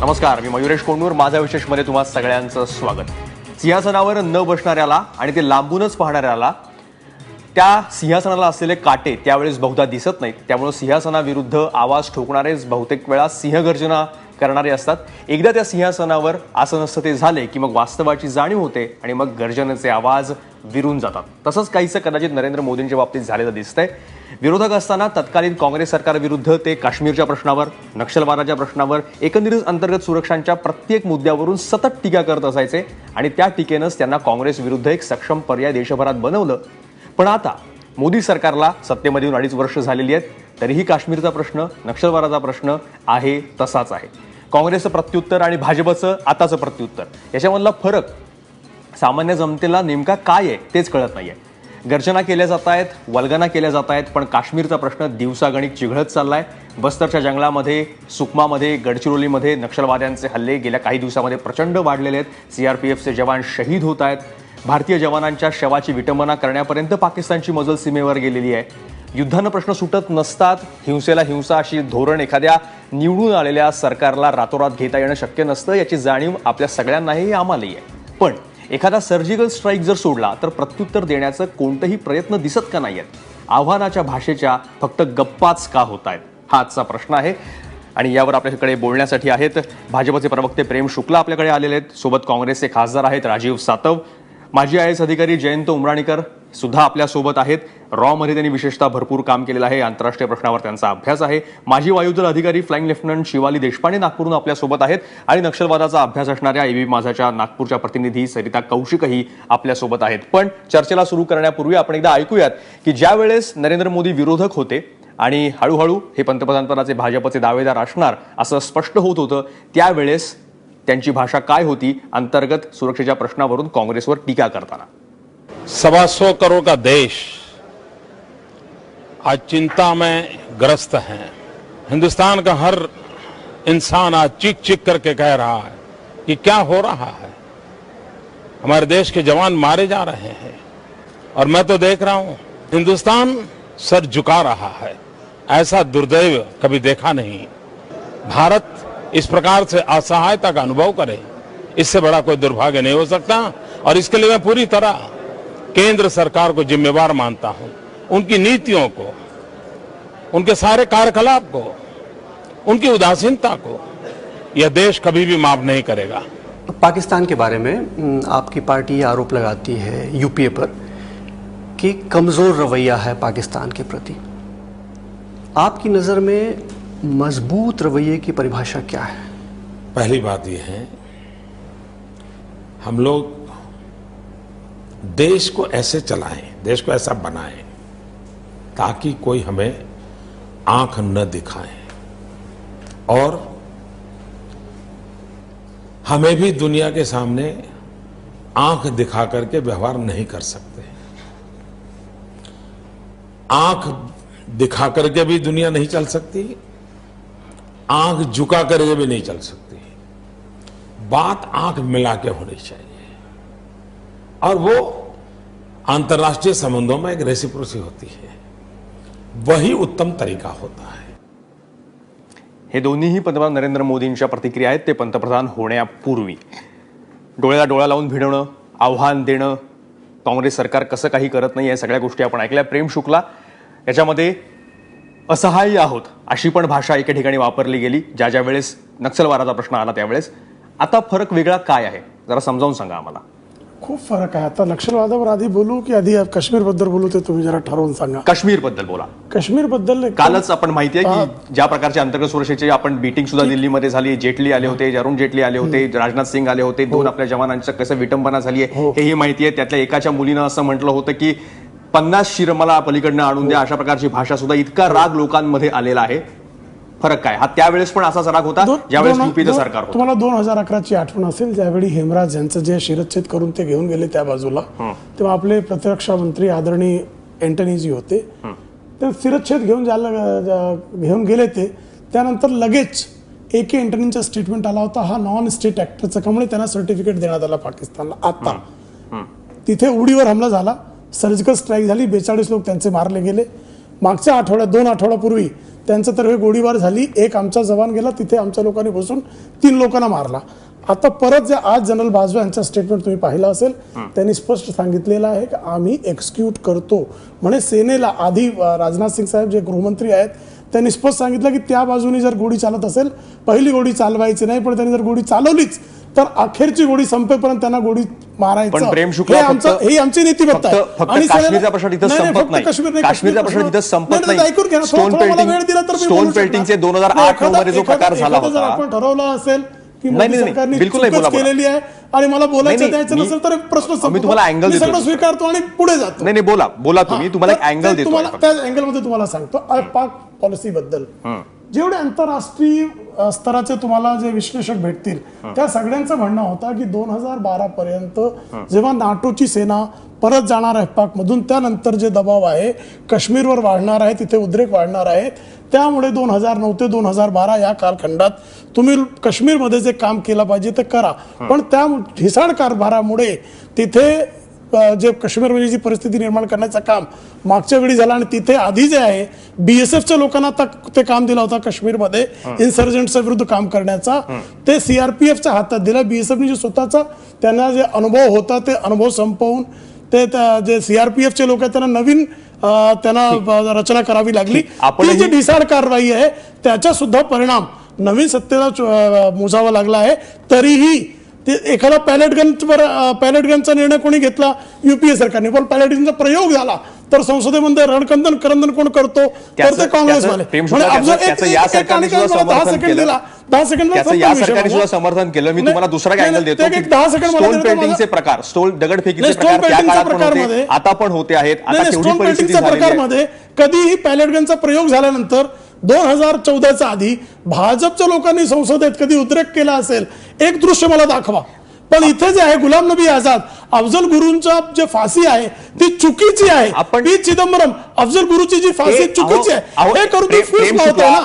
नमस्कार, मी मयुरेश कोंडूर. माझा विशेषमध्ये तुम्हा सगळ्यांचं स्वागत. सिंहासनावर न बसणाऱ्याला आणि ते लांबूनच पाहणाऱ्याला त्या सिंहासनाला असलेले काटे त्यावेळेस बहुधा दिसत नाहीत. त्यामुळे सिंहासनाविरुद्ध आवाज ठोकणारेच बहुतेक वेळा सिंहगर्जना करणारे असतात. एकदा त्या सिंहासनावर आसन असतं ते झाले की मग वास्तवाची जाणीव होते आणि मग गर्जनेचे आवाज विरून जातात. तसंच काहीसं कदाचित नरेंद्र मोदींच्या बाबतीत झालेलं दिसतंय. विरोधक असताना तत्कालीन काँग्रेस सरकारविरुद्ध ते काश्मीरच्या प्रश्नावर, नक्षलवादाच्या प्रश्नावर, एकंदरीत अंतर्गत सुरक्षांच्या प्रत्येक मुद्द्यावरून सतत टीका करत असायचे आणि त्या टीकेनंच त्यांना काँग्रेस विरुद्ध एक सक्षम पर्याय देशभरात बनवलं. पण आता मोदी सरकारला सत्तेमध्ये येऊन 2.5 वर्ष झालेली आहेत, तरीही काश्मीरचा प्रश्न, नक्षलवादाचा प्रश्न आहे तसाच आहे. काँग्रेसचं प्रत्युत्तर आणि भाजपचं आताचं प्रत्युत्तर याच्यामधला फरक सामान्य जनतेला नेमका काय आहे तेच कळत नाहीये. गर्जना केल्या जात आहेत, वल्गना केल्या जात आहेत, पण काश्मीरचा प्रश्न दिवसागणिक चिघळत चाललाय. बस्तरच्या जंगलामध्ये, सुकमामध्ये, गडचिरोलीमध्ये नक्षलवाद्यांचे हल्ले गेल्या काही दिवसामध्ये प्रचंड वाढलेले आहेत. सीआरपीएफचे जवान शहीद होत आहेत. भारतीय जवानांच्या शवाची विटंबना करण्यापर्यंत पाकिस्तानची मजल सीमेवर गेलेली आहे. युद्धानं प्रश्न सुटत नसतात. हिंसेला हिंसा अशी धोरण एखाद्या निवडून आलेल्या सरकारला रातोरात घेता येणं शक्य नसतं, याची जाणीव आपल्या सगळ्यांनाही आम्हालाही आहे. पण एखादा सर्जिकल स्ट्राईक जर सोडला तर प्रत्युत्तर देण्याचं कोणतंही प्रयत्न दिसत का नाहीयेत? आव्हानाच्या भाषेच्या फक्त गप्पाच का होत आहेत? हा आजचा प्रश्न आहे आणि यावर आपल्याकडे बोलण्यासाठी आहेत भाजपचे प्रवक्ते प्रेम शुक्ला आपल्याकडे आलेले आहेत. सोबत काँग्रेसचे खासदार आहेत राजीव सातव, माजी IAS अधिकारी जयंत उमराणीकर सुद्धा आपल्यासोबत आहेत. रॉमध्ये त्यांनी विशेषतः भरपूर काम केलेलं आहे. आंतरराष्ट्रीय प्रश्नावर त्यांचा अभ्यास आहे. माजी वायुदल अधिकारी फ्लाइंग लेफ्टनंट शिवाली देशपांडे नागपूरहून आपल्यासोबत आहेत आणि नक्षलवादाचा अभ्यास असणाऱ्या ABP माझाच्या नागपूरच्या प्रतिनिधी सरिता कौशिकही आपल्यासोबत आहेत. पण चर्चेला सुरू करण्यापूर्वी आपण एकदा ऐकूयात की ज्या वेळेस नरेंद्र मोदी विरोधक होते आणि हळूहळू हे पंतप्रधानपदाचे भाजपचे दावेदार असणार असं स्पष्ट होत होतं, त्यावेळेस त्यांची भाषा काय होती अंतर्गत सुरक्षेच्या प्रश्नावरून काँग्रेसवर टीका करताना. 125 करोड़ का देश आज चिंता में ग्रस्त है. हिंदुस्तान का हर इंसान आज चीख चीख करके कह रहा है कि क्या हो रहा है. हमारे देश के जवान मारे जा रहे हैं और मैं तो देख रहा हूं हिंदुस्तान सर झुका रहा है. ऐसा दुर्दैव कभी देखा नहीं. भारत इस प्रकार से असहायता का अनुभव करे, इससे बड़ा कोई दुर्भाग्य नहीं हो सकता. और इसके लिए मैं पूरी तरह केंद्र सरकार को जिम्मेवार मानता हूं. उनकी नीतियों को, उनके सारे कार्यकलाप को, उनकी उदासीनता को यह देश कभी भी माफ नहीं करेगा. पाकिस्तान के बारे में आपकी पार्टी आरोप लगाती है यूपीए पर कि कमजोर रवैया है पाकिस्तान के प्रति. आपकी नज़र में मजबूत रवैये की परिभाषा क्या है? पहली बात यह है, हम लोग देश को ऐसे चलाएं, देश को ऐसा बनाएं ताकि कोई हमें आंख न दिखाए और हमें भी दुनिया के सामने आंख दिखा करके व्यवहार नहीं कर सकते. आंख दिखा करके भी दुनिया नहीं चल सकती, आंख झुका करके भी नहीं चल सकती. बात आंख मिला के होनी चाहिए और वो अंतर्राष्ट्रीय संबंधों में एक रेसिप्रोसिटी होती है. वही उत्तम तरीका होता है. हे दोन्हीही पंतप्रधान नरेंद्र मोदींच्या प्रतिक्रिया आहेत. ते पंतप्रधान होण्यापूर्वी डोळ्याला डोळा लावून भिडवणं, आव्हान देणं, काँग्रेस सरकार कसं काही करत नाही, या सगळ्या गोष्टी आपण ऐकल्या. प्रेम शुक्ला, याच्यामध्ये असहाय्य आहोत अशी पण भाषा एके ठिकाणी वापरली गेली ज्या ज्या वेळेस नक्षलवादाचा प्रश्न आला त्यावेळेस. आता फरक वेगळा काय आहे जरा समजावून सांगा आम्हाला. खूप फरक आहे. आता नक्षलवादावर आधी बोलू की आधी काश्मीर बद्दल बोलू ते तुम्ही जरा ठरवून सांगा. काश्मीर बद्दल बोला. काश्मीर बद्दल कालच आपण माहिती आहे की ज्या प्रकारच्या अंतर्गत सुरक्षेची आपण मीटिंग सुद्धा दिल्लीमध्ये झाली. जेटली आले होते, अरुण जेटली आले होते, राजनाथ सिंग आले होते. 2 आपल्या जवानांचं कसं विटंबना झाली आहे हेही माहिती आहे. त्यातल्या एकाच्या मुलीनं असं म्हटलं होतं की 50 शिर मला पलीकडनं आणून द्या, अशा प्रकारची भाषा सुद्धा. इतका राग लोकांमध्ये आलेला आहे. फरक काय? हा त्यावेळेस पण असाच राग होता ज्यावेळेस युपीचं सरकार होतं. तुम्हाला 2011ची आठवण असेल, ज्यावेळी हेमराज यांचं जे शिरच्छेद करून ते घेऊन गेले त्या बाजूला, तेव्हा आपले प्रतिरक्षा मंत्री आदरणीय एंटनीजी होते. ते शिरच्छेद घेऊन गेले. ते त्यानंतर लगेच AK एंटनीचा स्टेटमेंट आला होता, हा नॉन स्टेट ऍक्टरचा, त्यामुळे त्यांना सर्टिफिकेट देण्यात आला पाकिस्तानला. आता तिथे उडीवर हमला झाला, सर्जिकल स्ट्राईक झाली, 42 लोक त्यांचे मारले गेले. मागच्या आठवड्यात 2 आठवड्यापूर्वी त्यांचं तर हे गोळीबार झाली, एक आमचा जवान गेला, तिथे आमच्या लोकांनी घुसून 3 लोकांना मारला. आता परत जे आज जनरल बाजवा यांचा स्टेटमेंट तुम्ही पाहिलं असेल, त्यांनी स्पष्ट सांगितलेलं आहे की आम्ही एक्झिक्यूट करतो म्हणे सेनेला. आधी राजनाथ सिंग साहेब जे गृहमंत्री आहेत त्यांनी स्पष्ट सांगितलं की त्या बाजूने जर गोळी चालत असेल पहिली गोळी चालवायची नाही, पण त्यांनी जर गोळी चालवलीच तर अखेरची गोळी संपेपर्यंत त्यांना गोळी मारायचं. पण प्रेम शुक्ला ही आमची नीतिमत्ता आहे. फक्त काश्मीरचा प्रश्न तिथं संपत नाही. काश्मीरचा प्रश्न तिथं संपत नाही. स्टोन पेल्टिंगचे 2008 मध्ये जो प्रकार झाला होता, आपण ठरवलं असेल की नाही, मोदी नाही, सरकारने बिलकुल नाही, चूकच बोला, केलेली आहे आणि मला बोलायचं नाही, द्यायचं मी- नसेल तर प्रश्न संपतो. मी तुम्हाला अँगल मी देतो. सगळं स्वीकारतो आणि पुढे जातो. नाही नाही, बोला तुम्ही, तुम्हाला एक अँगल देतो. तुम्हाला त्या अँगलमध्ये तुम्हाला सांगतो पाक पॉलिसी बद्दल जेवढे आंतरराष्ट्रीय स्तराचे तुम्हाला जे विश्लेषक भेटतील त्या सगळ्यांचं म्हणणं होतं की 2012 पर्यंत जेव्हा नाटोची सेना परत जाणार आहे पाकमधून, त्यानंतर जे दबाव आहे काश्मीरवर वाढणार आहे, तिथे उद्रेक वाढणार आहेत, त्यामुळे 2009 ते 2012 या कालखंडात तुम्ही काश्मीरमध्ये जे काम केलं पाहिजे ते करा. पण त्या ढिसाळ कारभारामुळे तिथे जे काश्मीरमध्ये जी परिस्थिती निर्माण करण्याचं काम मागच्या वेळी झालं आणि तिथे आधी जे आहे BSFच्या लोकांना ते काम दिलं होतं काश्मीरमध्ये इन्सर्जंटच्या विरुद्ध काम करण्याचा, ते CRPFच्या हातात दिला. BSFने जे स्वतःचा त्यांना जे अनुभव होता ते अनुभव संपवून ते जे CRPFचे लोक आहेत त्यांना नवीन त्यांना रचना करावी लागली. ती जी ढिसाळ कारवाई आहे त्याचा सुद्धा परिणाम नवीन सत्तेला मोजावा लागला आहे. तरीही ते एखादा पॅलेट गनचा निर्णय कोणी घेतला UPA सरकारने, पण पॅलेट गनचा प्रयोग झाला तर संसदेमध्ये रणकंदन कोण करतो तर ते काँग्रेसवाले. 10 सेकंड समर्थन केलं. मी तुम्हाला दुसरा अँगल देतो. 10 सेकंड स्टोन पेल्टिंगचे प्रकार, दगडफेकीचे प्रकार त्या काळात पण होते, आता पण होते आहेत. आता केवढी परिस्थिती झालेली आहे. प्रकारमध्ये कधीही पॅलेट गनचा प्रयोग झाल्यानंतर 2014च्या आधी भाजपच्या लोकांनी संसदेत कधी उद्रेक केला असेल एक दृश्य मला दाखवा. पण इथे जे आहे गुलाम नबी आझाद, अफजल गुरुंचा जे फाशी आहे ती चुकीची आहे. पी चिदंबरम, अफजल गुरुची जी फाशी चुकीची आहे. हे करून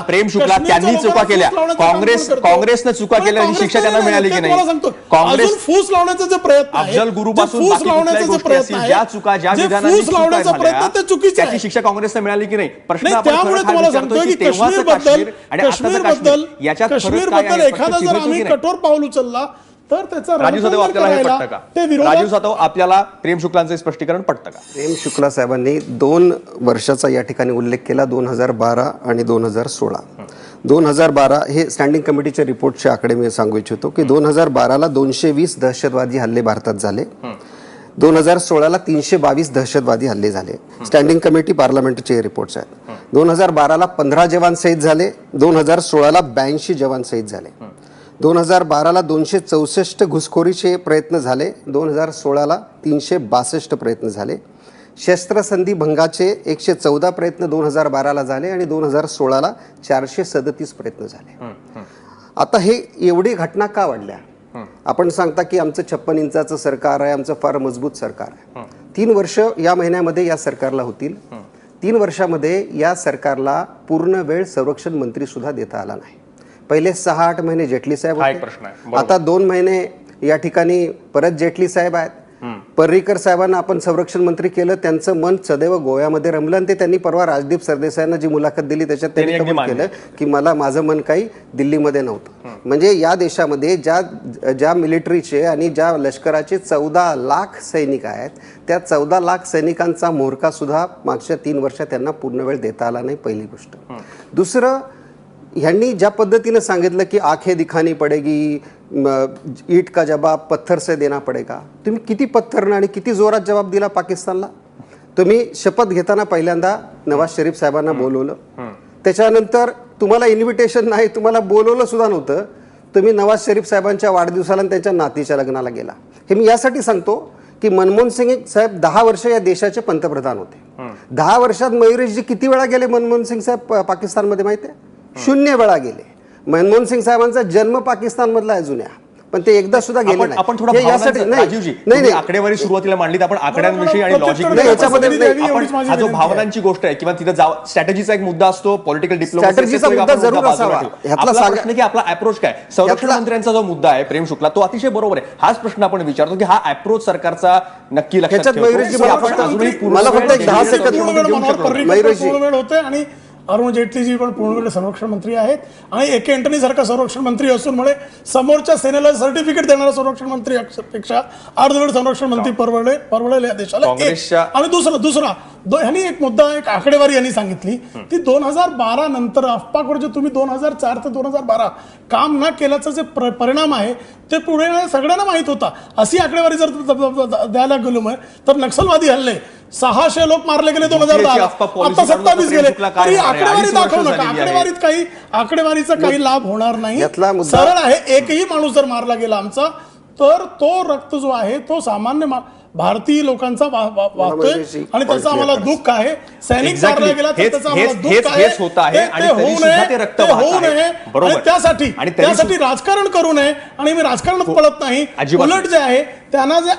प्रेम शुक्ला त्यांनी चुका केल्या, काँग्रेसनं चुका केल्या आणि शिक्षा त्यांना मिळाली की नाही. काँग्रेस फूस लावण्याचा जे प्रयत्न आहे, अफजल गुरुपासून फूस लावण्याचा जे प्रयत्न आहे, ज्या चुका ज्या विधानांनी फूस लावण्याचा प्रयत्न ते चुकीचे आहे. त्याची शिक्षा काँग्रेसला मिळाली की नाही. प्रश्न त्यामुळे तुम्हाला सांगतोय की काश्मीरबद्दल एखादा जर आम्ही कठोर पाऊल उचलला तर त्याचा राजू सातव आपल्याला हे पटतं का? राजू सातव आपल्याला प्रेम शुक्लांचं स्पष्टीकरण पटतं का? प्रेम शुक्ला साहेबांनी 2 वर्षाचा या ठिकाणी उल्लेख केला, 2012 आणि 2016. 2012 हे स्टँडिंग कमिटीच्या रिपोर्टचे आकडे मी सांगू इच्छितो की 2012ला 220 दहशतवादी हल्ले भारतात झाले, 2016ला 322 दहशतवादी हल्ले झाले. स्टँडिंग कमिटी पार्लमेंटचे रिपोर्ट्स आहेत. 2012ला 15 जवान शहीद झाले, 2016ला 82 जवान शहीद झाले. 2012ला 264 घुसखोरीचे प्रयत्न झाले, 2016ला 362 प्रयत्न झाले. शस्त्रसंधी भंगाचे 114 प्रयत्न 2012ला झाले आणि 2016ला 437 प्रयत्न झाले. आता हे एवढी घटना का वाढल्या? आपण सांगता की आमचं 56 इंचाचं सरकार आहे, आमचं फार मजबूत सरकार आहे. 3 वर्ष या महिन्यामध्ये या सरकारला होतील. 3 वर्षामध्ये या सरकारला पूर्ण वेळ संरक्षण मंत्री सुद्धा देता आला नाही. पहिले 6-8 महिने जेटली साहेब होते, आता 2 महिने या ठिकाणी परत जेटली साहेब आहेत. पर्रिकर साहेबांना आपण संरक्षण मंत्री केलं, त्यांचं मन सदैव गोव्यामध्ये रमलं आणि ते त्यांनी परवा राजदीप सरदेसायांना जी मुलाखत दिली त्याच्यात त्यांनी कबूल केलं की माझं मन काही दिल्लीमध्ये नव्हतं. म्हणजे या देशामध्ये ज्या मिलिटरीचे आणि ज्या लष्कराचे 14 लाख सैनिक आहेत त्या 14 लाख सैनिकांचा मोहरका सुद्धा मागच्या 3 वर्षात त्यांना पूर्ण वेळ देता आला नाही, पहिली गोष्ट. दुसरं, ह्यांनी ज्या पद्धतीने सांगितलं की आंखें दिखानी पडेगी, ईट का जवाब पत्थर से देना पडेगा, तुम्ही किती पत्थरनं आणि किती जोरात जवाब दिला पाकिस्तानला? तुम्ही शपथ घेताना पहिल्यांदा नवाज शरीफ साहेबांना बोलवलं, त्याच्यानंतर तुम्हाला इन्व्हिटेशन नाही, तुम्हाला बोलवलं सुद्धा नव्हतं. तुम्ही नवाज शरीफ साहेबांच्या वाढदिवसाला आणि त्यांच्या नातीच्या लग्नाला गेला. हे मी यासाठी सांगतो की मनमोहन सिंग साहेब 10 वर्ष या देशाचे पंतप्रधान होते. 10 वर्षात मयुरेशजी किती वेळा गेले मनमोहन सिंग साहेब पाकिस्तानमध्ये माहिती आहे? 0 वेळा गेले. मनमोहन सिंग साहेबांचा जन्म पाकिस्तानमधला आहे जुन्या. पण ते एकदा सुद्धा गेले नाही. आपण थोडा हे यासाठी भावनांचा- नाही राजीवजी नाही तुम्ही आकडेवारी सुरुवातीला मांडलीत, आपण आकड्यांविषयी आणि लॉजिक नाही, याच्यामध्ये हा जो भावनांची गोष्ट आहे किंवा तिथं स्ट्रॅटेजीचा एक मुद्दा असतो, पॉलिटिकल स्ट्रॅटेजीचा मुद्दा जरूर असावा. ह्यातला प्रश्न की आपला अप्रोच काय, संरक्षण मंत्र्यांचा जो मुद्दा आहे प्रेम शुक्ला, तो अतिशय बरोबर आहे. हाच प्रश्न आपण विचारतो की हा अप्रोच सरकारचा नक्की लक्षात ह्याच्यात ठेवतो मयुरजी की आपण अजूनही पूर्ण मला फक्त एक वेळ 10 सेकंद देऊ शकतो. मयुरजी. पूर्ण वेळ होते आणि अरुण जेटलीजी पण पूर्ण वेळ संरक्षण मंत्री आहेत आणि ए के अँटनी सारखा संरक्षण मंत्री असूनमुळे समोरच्या सेनेला सर्टिफिकेट देणारा संरक्षण मंत्री पेक्षा अर्धवेळ संरक्षण मंत्री परवडेल या देशाला. आणि दुसरा ह्यांनी एक मुद्दा, एक आकडेवारी यांनी सांगितली ती 2012 नंतर अफपाकडे जे तुम्ही 2004 ते 2012 काम न केल्याचा जे परिणाम आहे ते पुढे सगळ्यांना माहित होता. अशी आकडेवारी जर द्यायला गेलो तर नक्षलवादी हल्ले 600 लोक मारले गेले 2010, आता 27 गेले. तरी आकडेवारी दाखवू नका, आकडेवारीचा काही लाभ होणार नाही. सरळ आहे, एकही माणूस जर मारला गेला आमचा तर तो रक्त जो आहे तो सामान्य भारतीय लोकांचा वाहतोय आणि त्याचं आम्हाला दुःख आहे. सैनिक मारला गेला तर त्याचं आम्हाला दुःख आहे. ते होऊ नये आणि त्यासाठी राजकारण करू नये. आणि मी राजकारणात पळत नाही. उलट जे आहे त्यांना जे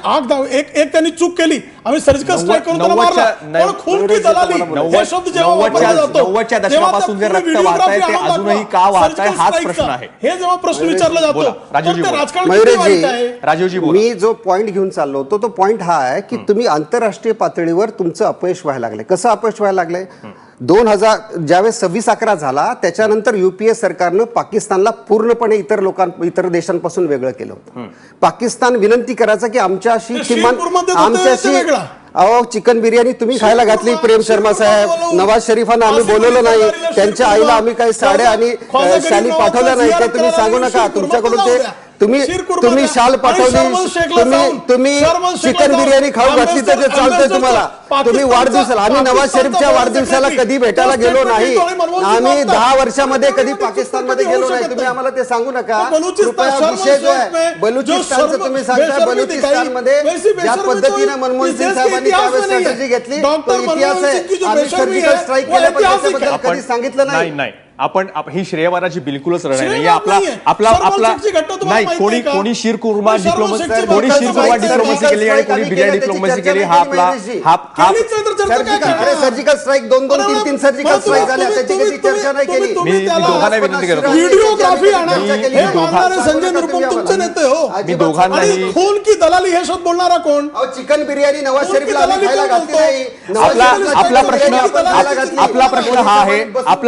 एक त्यांनी चूक केली, आम्ही सर्जिकल स्ट्राईक करून त्याला मारला, पण खून की दलाली हे शब्द जेव्हा वापरला जातो 90च्या दशकापासून जे रक्त वाहतंय ते अजूनही का वाहतंय हाच प्रश्न आहे. हे जेव्हा प्रश्न विचारला जातो राजकारण राजीवजी मी जो पॉइंट घेऊन चाललो होतो तो पॉइंट हा आहे की तुम्ही आंतरराष्ट्रीय पातळीवर तुमचं अपयश व्हायला लागलंय. कसं अपयश व्हायला लागलंय? 2000 ज्यावेळेस 26/11 झाला त्याच्यानंतर युपीए सरकारनं पाकिस्तानला पूर्णपणे इतर देशांपासून वेगळं केलं होतं. पाकिस्तान विनंती करायचा की आमच्याशी चिकन बिर्याणी तुम्ही खायला घातली. प्रेम शर्मा साहेब, नवाज शरीफांना आम्ही बोलवलं नाही, त्यांच्या आईला आम्ही काही साड्या आणि शाली पाठवल्या नाही, ते तुम्ही सांगू नका. तुमच्याकडून ते तुम्ही शाल पाठवली, तुम्ही चिकन बिर्याणी खाऊ घातली तर ते चालतंय तुम्हाला. तुम्ही वाढदिवसाला, आम्ही नवाज शरीफच्या वाढदिवसाला कधी भेटायला गेलो नाही. आम्ही 10 वर्षामध्ये कधी पाकिस्तानमध्ये गेलो नाही. तुम्ही आम्हाला ते सांगू नका. कृपया विषय जो आहे बलुचिस्तानचा तुम्ही सांगताय, बलुचिस्तानमध्ये ज्या पद्धतीने मनमोहन सिंग साहेबांनी त्यावेळेस स्ट्रॅटेजी घेतली तो इतिहास आहे. आम्ही सर्जिकल स्ट्राईक केल्याबद्दल कधी सांगितलं नाही. आपण ही श्रेयवाराची बिलकुलच लढाई नाही. आपला नाही, कोणी शिरकुर्मा डिप्लोमसी केली आणि कोणी बिर्याणी डिप्लोमसी केली. हा आपला सर्जिकल स्ट्राईक 2-3 सर्जिकल स्ट्राईक झाल्या, त्याची कधी चर्चा नाही केली. मी दोघांना विनंती करतो, मी दोघांनाही खून की दलाली हे शब्द बोलणारा कोण? चिकन बिर्याणी नवाज शरीफला आम्ही खायला घातली नाही. आपला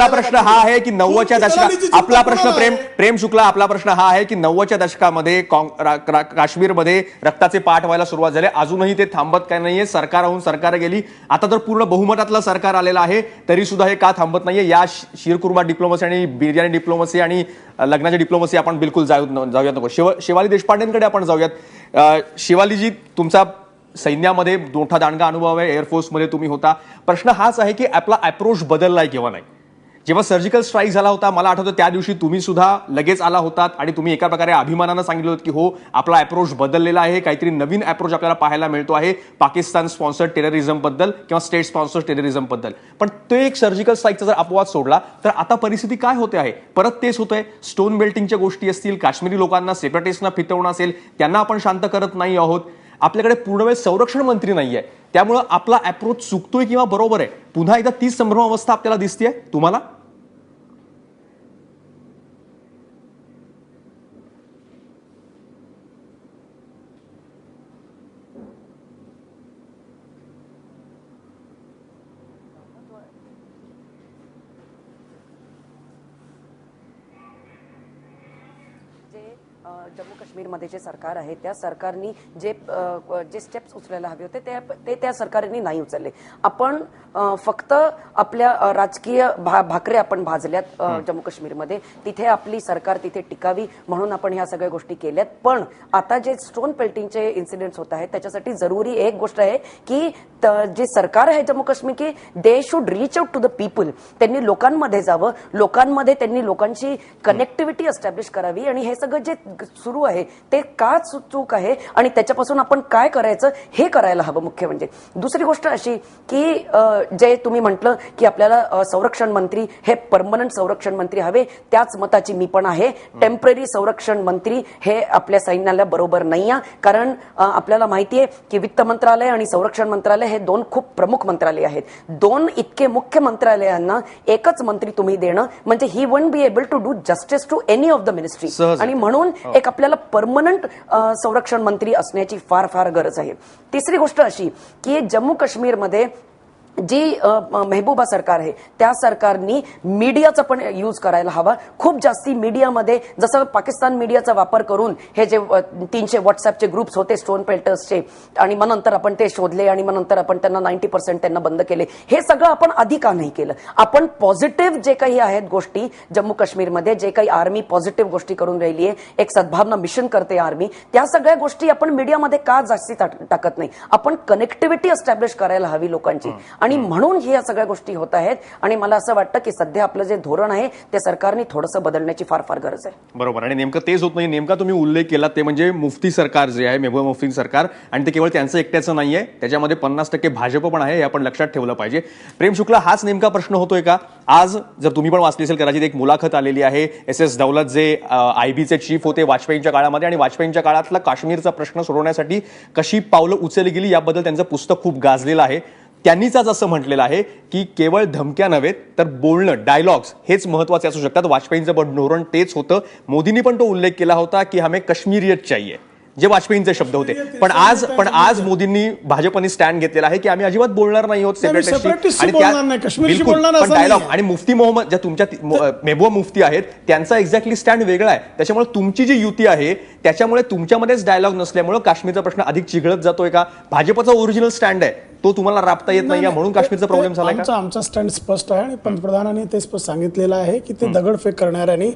प्रश्न हा आहे की 90च्या दशकात आपला प्रश्न प्रेम शुक्ला, आपला प्रश्न हा आहे की 90च्या दशकामध्ये काश्मीरमध्ये रक्ताचे पाठ व्हायला सुरुवात झाली. अजूनही ते थांबत काय नाहीये. सरकारहून सरकार गेली, आता तर पूर्ण बहुमतातलं सरकार आलेलं आहे, तरी सुद्धा हे का थांबत नाहीये? या शिरकुर्मा डिप्लोमसी आणि बिर्याणी डिप्लोमसी आणि लग्नाची डिप्लोमसी आपण बिलकुल जाऊयात नको. शिवाली देशपांडेंकडे आपण जाऊयात. शिवालीजी, तुमचा सैन्यामध्ये मोठा दांडगा अनुभव आहे, एअरफोर्समध्ये तुम्ही होता. प्रश्न हाच आहे की आपला अप्रोच बदललाय किंवा नाही? जेव्हा सर्जिकल स्ट्राईक झाला होता, मला आठवतं त्या दिवशी तुम्ही सुद्धा लगेच आला होतात आणि तुम्ही एका प्रकारे अभिमानानं सांगितलं होतं की हो, आपला अप्रोच बदललेला आहे, काहीतरी नवीन अप्रोच आपल्याला पाहायला मिळतो आहे पाकिस्तान स्पॉन्सर्ड टेररिझम बद्दल किंवा स्टेट स्पॉन्सर्ड टेररिझम बद्दल. पण तो एक सर्जिकल स्ट्राईकचा जर अपवाद सोडला तर आता परिस्थिती काय होते आहे? परत तेच होतंय. स्टोन बेल्टिंगच्या गोष्टी असतील, काश्मीरी लोकांना, सेपरेटिस्टना फितवणं असेल, त्यांना आपण शांत करत नाही आहोत. आपल्याकडे पूर्णवेळ संरक्षण मंत्री नाहीये, त्यामुळं आपला अप्रोच चुकतोय किंवा बरोबर आहे? पुन्हा एकदा तीच संभ्रम अवस्था आपल्याला दिसतेय तुम्हाला? जम्मू काश्मीरमध्ये जे सरकार आहे त्या सरकारनी जे स्टेप्स उचलायला हवे होते ते त्या सरकारने नाही उचलले. आपण फक्त आपल्या राजकीय भाकरे आपण भाजल्यात जम्मू काश्मीरमध्ये. तिथे आपली सरकार तिथे टिकावी म्हणून आपण ह्या सगळ्या गोष्टी केल्यात. पण आता जे स्टोन पेल्टिंगचे इन्सिडेंट्स होत आहेत त्याच्यासाठी जरुरी एक गोष्ट आहे की जे सरकार आहे जम्मू काश्मीर की they should reach out to the people. त्यांनी लोकांमध्ये जावं, लोकांमध्ये त्यांनी लोकांची कनेक्टिव्हिटी एस्टॅब्लिश करावी आणि हे सगळं जे सुरू आहे ते का चूक आहे आणि त्याच्यापासून आपण काय करायचं हे करायला हवं. मुख्य म्हणजे दुसरी गोष्ट अशी की जे तुम्ही म्हटलं की आपल्याला संरक्षण मंत्री हे परमनंट संरक्षण मंत्री हवे, त्याच मताची मी पण आहे. टेम्पररी संरक्षण मंत्री हे आपल्या सैन्याला बरोबर नाही आहे, कारण आपल्याला माहिती आहे की वित्त मंत्रालय आणि संरक्षण मंत्रालय हे दोन खूप प्रमुख मंत्रालय आहेत. दोन इतके मुख्य मंत्रालयांना एकच मंत्री तुम्ही देणं म्हणजे he won't be able to do justice to any of the ministry. आणि म्हणून एक आपल्याला परमनंट संरक्षण मंत्री असण्याची फार फार गरज आहे. तिसरी गोष्ट अशी की जम्मू काश्मीरमध्ये जी मेहबूबा सरकार आहे त्या सरकारनी मीडियाचा पण यूज करायला हवा. खूप जास्ती मीडियामध्ये जसं पाकिस्तान मीडियाचा वापर करून हे जे 300 व्हॉट्सअपचे ग्रुप्स होते स्टोन पेल्टर्सचे आणि मग नंतर आपण ते शोधले आणि मग नंतर आपण त्यांना 90% त्यांना बंद केले. हे सगळं आपण आधी का नाही केलं? आपण पॉझिटिव्ह जे काही आहेत गोष्टी जम्मू काश्मीरमध्ये जे काही आर्मी पॉझिटिव्ह गोष्टी करून राहिली आहे, एक सद्भावना मिशन करते आर्मी, त्या सगळ्या गोष्टी आपण मीडियामध्ये का जास्ती टाकत नाही? आपण कनेक्टिव्हिटी एस्टॅब्लिश करायला हवी लोकांची आणि म्हणून ह्या सगळ्या गोष्टी होत आहेत. आणि मला असं वाटतं की सध्या आपलं जे धोरण आहे ते सरकारने थोडंसं बदलण्याची फार फार गरज आहे. बरोबर. आणि नेमकं तेच होत नाही. नेमका तुम्ही उल्लेख केला ते म्हणजे मुफ्ती सरकार जे आहे, महबूबा मुफ्ती सरकार, आणि ते केवळ त्यांचं एकट्याचं नाहीये, त्याच्यामध्ये 50% भाजप पण आहे, हे आपण लक्षात ठेवलं पाहिजे. प्रेम शुक्ला, हाच नेमका प्रश्न होतोय का? आज जर तुम्ही पण वाचली असेल कदाचित, एक मुलाखत आलेली आहे SS दौलत जे IB चे चीफ होते वाजपेयींच्या काळामध्ये, आणि वाजपेयींच्या काळातला काश्मीरचा प्रश्न सोडवण्यासाठी कशी पावलं उचलली गेली याबद्दल त्यांचं पुस्तक खूप गाजलेलं आहे. त्यांनीच आज असं म्हटलेलं आहे की केवळ धमक्या नव्हे तर बोलणं, डायलॉग्स हेच महत्वाचे असू शकतात. वाजपेयींचं धोरण तेच होतं. मोदींनी पण तो उल्लेख केला होता की हमें कश्मीरियत चाहिए, जे वाजपेयींचे शब्द होते. पण आज मोदींनी भाजपने स्टँड घेतलेला आहे की आम्ही अजिबात बोलणार नाही आहोत सेपरेटिस्टशी, पण डायलॉग. आणि मुफ्ती मोहम्मद ज्या तुमच्या महबूबा मुफ्ती आहेत त्यांचा एक्झॅक्टली स्टँड वेगळा आहे. त्याच्यामुळे तुमची जी युती आहे त्याच्यामुळे तुमच्यामध्येच डायलॉग नसल्यामुळे काश्मीरचा प्रश्न अधिक चिघळत जातोय का? भाजपचा ओरिजिनल स्टँड आहे तो तुम्हाला राबता येत नाही म्हणून काश्मीरचा प्रॉब्लेम झाला का? आमचा स्टँड स्पष्ट आहे आणि पंतप्रधानांनी ते स्पष्ट सांगितलेलं आहे की ते दगडफेक करणाऱ्यांनी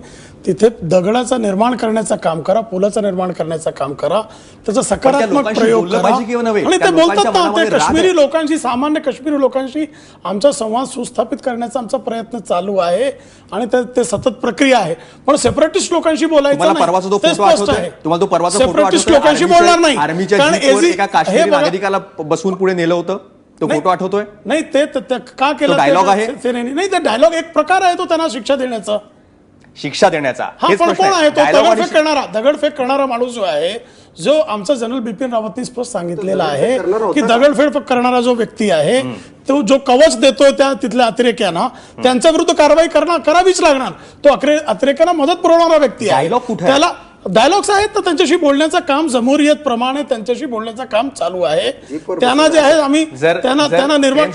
तिथे दगडाचं निर्माण करण्याचं काम करा, पुलाचं निर्माण करण्याचं काम करा, त्याचा सकारात्मक प्रयोग करा. आणि ते बोलतात ना, ते काश्मीरी लोकांशी, सामान्य काश्मीरी लोकांशी आमचा संवाद सुस्थापित करण्याचा आमचा प्रयत्न चालू आहे आणि ते सतत प्रक्रिया आहे. पण सेपरेटिस्ट लोकांशी बोलायचं सेपरेटिस्ट लोकांशी बोलणार नाही. एका काश्मीरी नागरिकाला बसून पुढे नेलं होतं, तो फोटो आठवतोय? नाही, ते का केलं? डायलॉग आहे नाही, ते डायलॉग एक प्रकार आहे तो त्यांना शिक्षा देण्याचा. हेच पण कोण आहे तो दगडफेक करणारा? दगडफेक करणारा माणूस जो आहे, जो आमचा जनरल बिपिन रावतनी स्पष्ट सांगितलेला आहे की दगडफेक करणारा जो व्यक्ती आहे तो जो कवच देतोय त्या तिथल्या अतिरेक्यांना, त्यांच्या विरुद्ध कारवाई करावीच लागणार. तो अतिरेक्यांना मदत पुरवणारा व्यक्ती आहे. त्याला डायलॉग्स आहेत तर त्यांच्याशी बोलण्याचं काम जमहुरियत प्रमाणे त्यांच्याशी बोलण्याचं काम चालू आहे. त्यांना जे आहे आम्ही त्यांना निर्माण